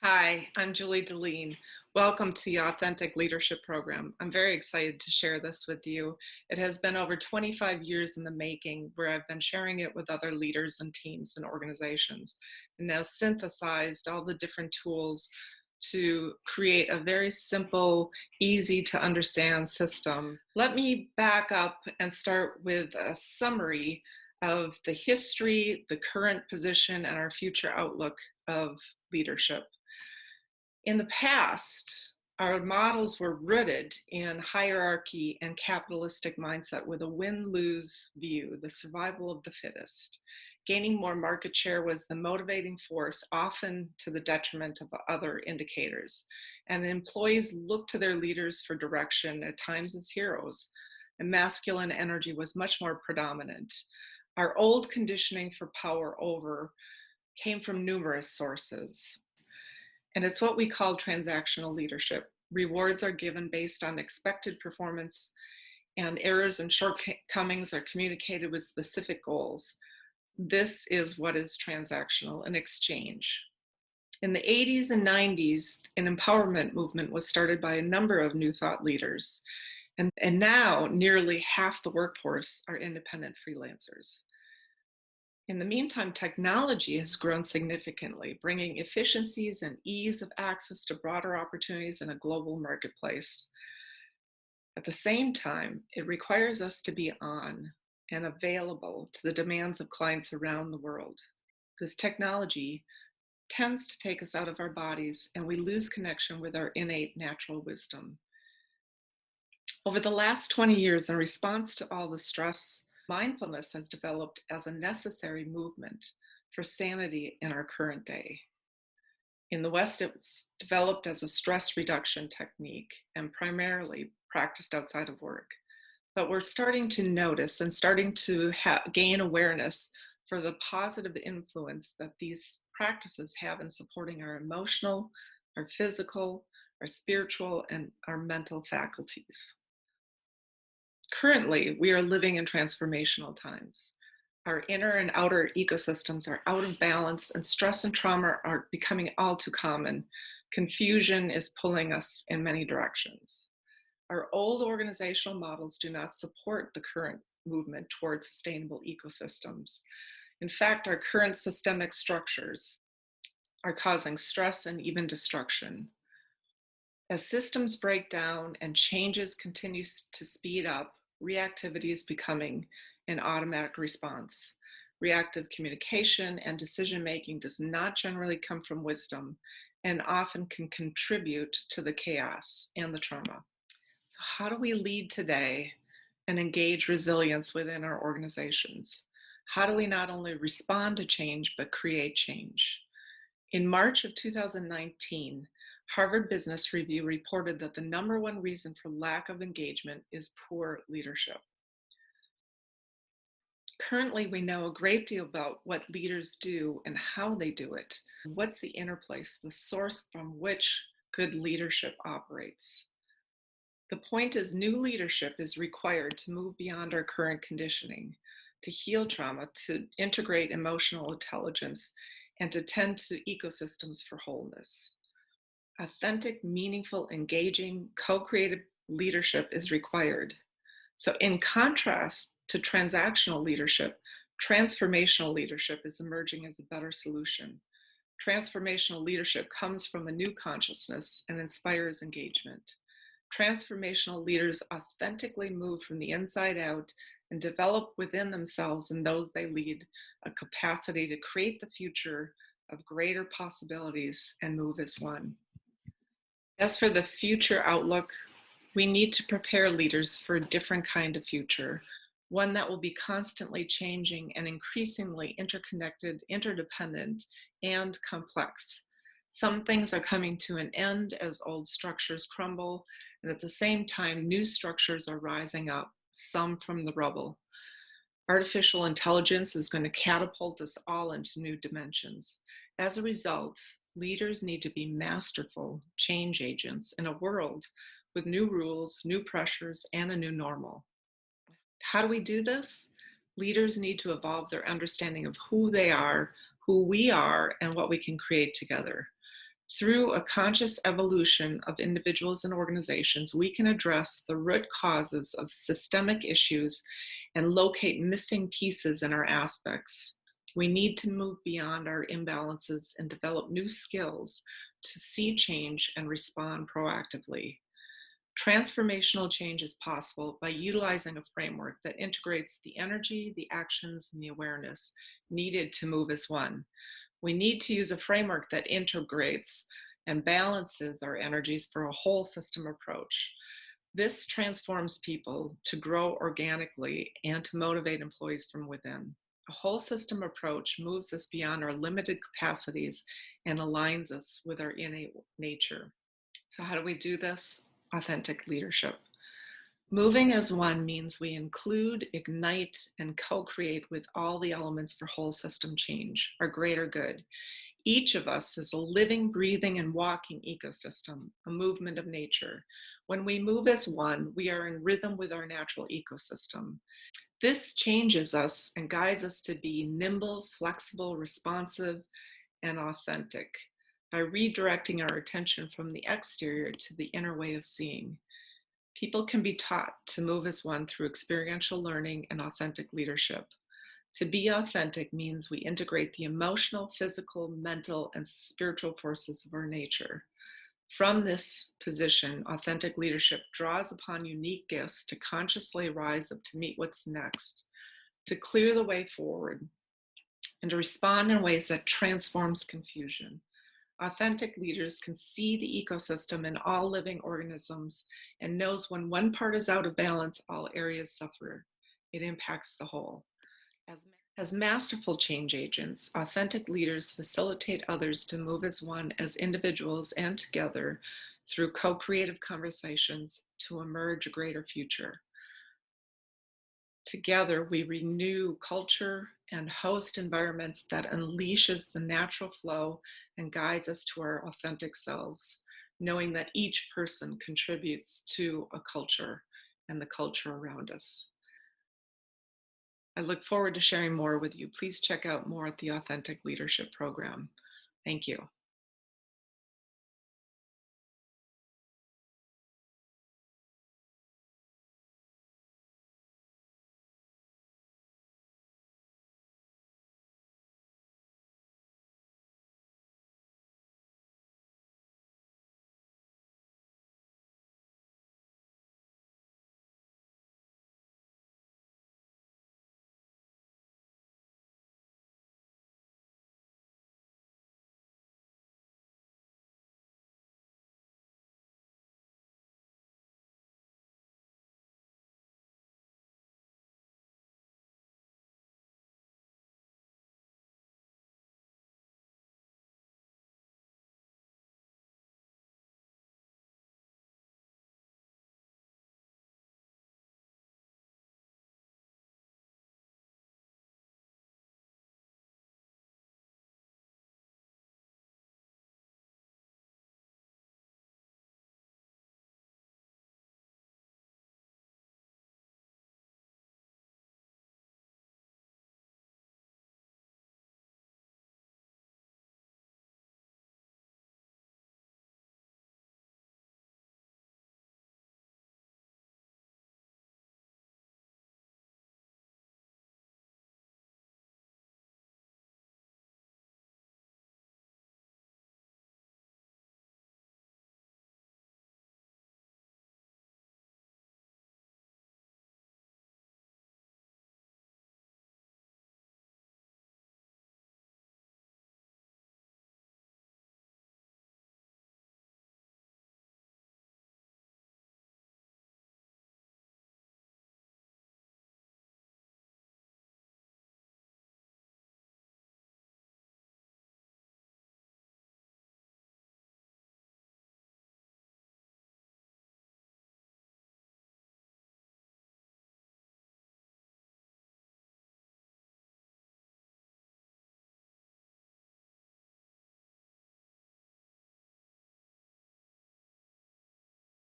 Hi, I'm Julie Deline. Welcome to the Authentic Leadership Program. I'm very excited to share this with you. It has been over 25 years in the making, where I've been sharing it with other leaders and teams and organizations, and now synthesized all the different tools to create a very simple, easy to understand system. Let me back up and start with a summary of the history, the current position, and our future outlook of leadership. In the past, our models were rooted in hierarchy and capitalistic mindset with a win-lose view, the survival of the fittest. Gaining more market share was the motivating force, often to the detriment of other indicators. And employees looked to their leaders for direction, at times as heroes. And masculine energy was much more predominant. Our old conditioning for power over came from numerous sources. And it's what we call transactional leadership. Rewards are given based on expected performance, and errors and shortcomings are communicated with specific goals. This is what is transactional, an exchange. In the 80s and 90s, an empowerment movement was started by a number of New Thought leaders. And now nearly half the workforce are independent freelancers. In the meantime, technology has grown significantly, bringing efficiencies and ease of access to broader opportunities in a global marketplace. At the same time, it requires us to be on and available to the demands of clients around the world. This technology tends to take us out of our bodies, and we lose connection with our innate natural wisdom. Over the last 20 years, in response to all the stress, mindfulness has developed as a necessary movement for sanity in our current day. In the West, it's developed as a stress reduction technique and primarily practiced outside of work. But we're starting to notice and starting to gain awareness for the positive influence that these practices have in supporting our emotional, our physical, our spiritual, and our mental faculties. Currently, we are living in transformational times. Our inner and outer ecosystems are out of balance, and stress and trauma are becoming all too common. Confusion is pulling us in many directions. Our old organizational models do not support the current movement toward sustainable ecosystems. In fact, our current systemic structures are causing stress and even destruction. As systems break down and changes continue to speed up, reactivity is becoming an automatic response. Reactive communication and decision-making does not generally come from wisdom and often can contribute to the chaos and the trauma. So how do we lead today and engage resilience within our organizations? How do we not only respond to change, but create change? In March of 2019, Harvard Business Review reported that the number one reason for lack of engagement is poor leadership. Currently, we know a great deal about what leaders do and how they do it. What's the inner place, the source from which good leadership operates? The point is, new leadership is required to move beyond our current conditioning, to heal trauma, to integrate emotional intelligence, and to tend to ecosystems for wholeness. Authentic, meaningful, engaging, co-creative leadership is required. So in contrast to transactional leadership, transformational leadership is emerging as a better solution. Transformational leadership comes from a new consciousness and inspires engagement. Transformational leaders authentically move from the inside out and develop within themselves and those they lead a capacity to create the future of greater possibilities and move as one. As for the future outlook, we need to prepare leaders for a different kind of future, one that will be constantly changing and increasingly interconnected, interdependent, and complex. Some things are coming to an end as old structures crumble, and at the same time, new structures are rising up, some from the rubble. Artificial intelligence is going to catapult us all into new dimensions. As a result, leaders need to be masterful change agents in a world with new rules, new pressures, and a new normal. How do we do this? Leaders need to evolve their understanding of who they are, who we are, and what we can create together. Through a conscious evolution of individuals and organizations, we can address the root causes of systemic issues and locate missing pieces in our aspects. We need to move beyond our imbalances and develop new skills to see change and respond proactively. Transformational change is possible by utilizing a framework that integrates the energy, the actions, and the awareness needed to move as one. We need to use a framework that integrates and balances our energies for a whole system approach. This transforms people to grow organically and to motivate employees from within. A whole system approach moves us beyond our limited capacities and aligns us with our innate nature. So, how do we do this? Authentic leadership. Moving as one means we include, ignite, and co create with all the elements for whole system change, our greater good. Each of us is a living, breathing, and walking ecosystem, a movement of nature. When we move as one, we are in rhythm with our natural ecosystem. This changes us and guides us to be nimble, flexible, responsive, and authentic by redirecting our attention from the exterior to the inner way of seeing. People can be taught to move as one through experiential learning and authentic leadership. To be authentic means we integrate the emotional, physical, mental, and spiritual forces of our nature. From this position, authentic leadership draws upon unique gifts to consciously rise up to meet what's next, to clear the way forward, and to respond in ways that transforms confusion. Authentic leaders can see the ecosystem in all living organisms and knows when one part is out of balance, all areas suffer. It impacts the whole. As masterful change agents, authentic leaders facilitate others to move as one, as individuals and together through co-creative conversations to emerge a greater future. Together, we renew culture and host environments that unleashes the natural flow and guides us to our authentic selves, knowing that each person contributes to a culture and the culture around us. I look forward to sharing more with you. Please check out more at the Authentic Leadership Program. Thank you.